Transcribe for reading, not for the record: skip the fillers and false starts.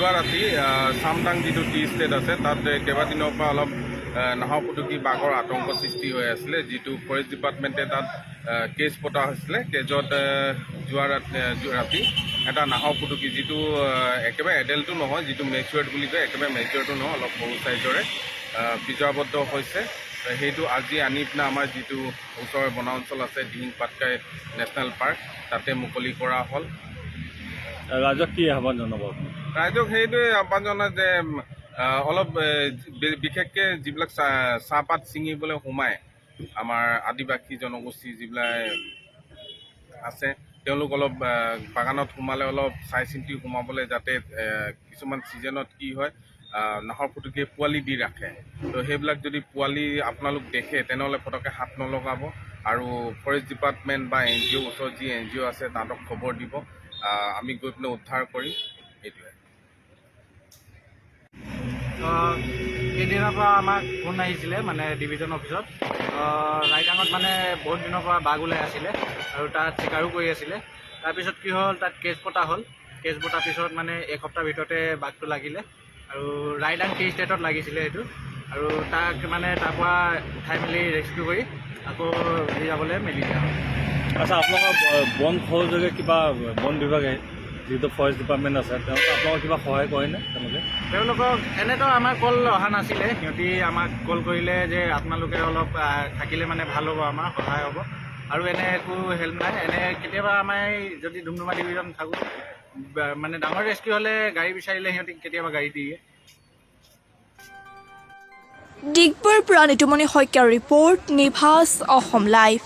যোৱা ৰাতি চামটাং যিটো টি ষ্টেট আছে তাত কেইবাদিনৰ পৰা অলপ নাহৰফুটুকী বাঘৰ আতংক সৃষ্টি হৈ আছিলে, যিটো ফৰেষ্ট ডিপাৰ্টমেণ্টে তাত কেছ পতা হৈছিলে। কেজত যোৱা ৰাতি এটা নাহৰফুটুকী, যিটো একেবাৰে এডেল্টটো নহয়, যিটো মেচিয়ৰ্ড বুলি কয়, একেবাৰে মেচিয়ৰ্ডটো নহয়, অলপ সৰু চাইজৰে পিঞ্জৰাবদ্ধ হৈছে। সেইটো আজি আনি পিনে আমাৰ যিটো ওচৰৰ বনাঞ্চল আছে দিহিং পাটকাই নেশ্যনেল পাৰ্ক, তাতে মুকলি কৰা হ'ল। ৰাইজক কি আহ্বান জনাব? ৰাইজক সেইটোৱে আহ্বান জনায় যে অলপ বিশেষকৈ যিবিলাক চাহপাত ছিঙিবলৈ সোমায়, আমাৰ আদিবাসী জনগোষ্ঠী যিবিলাক আছে, তেওঁলোক অলপ বাগানত সোমালে অলপ চাই চিন্তি সোমাবলৈ, যাতে কিছুমান ছিজনত কি হয় নাহৰফুটুকীয়ে পোৱালি দি ৰাখে। তো সেইবিলাক যদি পোৱালি আপোনালোক দেখে তেনেহ'লে পটককৈ হাত নলগাব, আৰু ফৰেষ্ট ডিপাৰ্টমেণ্ট বা NGO, ওচৰত যি NGO আছে তাহাঁতক খবৰ দিব, আমি গৈ পিনে উদ্ধাৰ কৰিম। এইটোৱে। কেইদিনৰ পৰা আমাক ফোন আহিছিলে, মানে ডিভিজন অফিচত ৰাইডাঙত মানে বহুত দিনৰ পৰা বাঘ ওলাই আছিলে আৰু তাত চিকাৰো কৰি আছিলে। তাৰপিছত কি হ'ল, তাত কেছ পতা হ'ল। কেছ পতাৰ পিছত মানে এসপ্তাহৰ ভিতৰতে বাঘটো লাগিলে, আৰু ৰাইডাং টি ষ্টেটত লাগিছিলে সেইটো, আৰু তাক মানে তাৰ পৰা উঠাই মেলি ৰেস্কিউ কৰি আকৌ ঘূৰি যাবলৈ মেলি দিয়া হ'ল। আচ্ছা, আপোনালোকৰ বন সহযোগে কিবা বন বিভাগে যিটো ফৰেষ্ট ডিপাৰ্টমেণ্ট আছে তেওঁলোকে আপোনালোকক কিবা সহায় কৰেনে? তেওঁলোকক এনেতো আমাৰ কল অহা নাছিলে। সিহঁতি আমাক কল কৰিলে যে আপোনালোকে অলপ থাকিলে মানে ভাল হ'ব, আমাৰ সহায় হ'ব, আৰু এনে একো হেল্প নাই। এনে কেতিয়াবা আমাৰ যদি ডুমডুমা ডিভিজন থাকোঁ, মানে ডাঙৰ ৰেস্কিউ হ'লে গাড়ী বিচাৰিলে সিহঁতি কেতিয়াবা গাড়ী দিয়ে। ডিগবৈৰ পৰা নিতুমণি শইকীয়াৰ ৰিপৰ্ট, নিভাজ অসম লাইভ।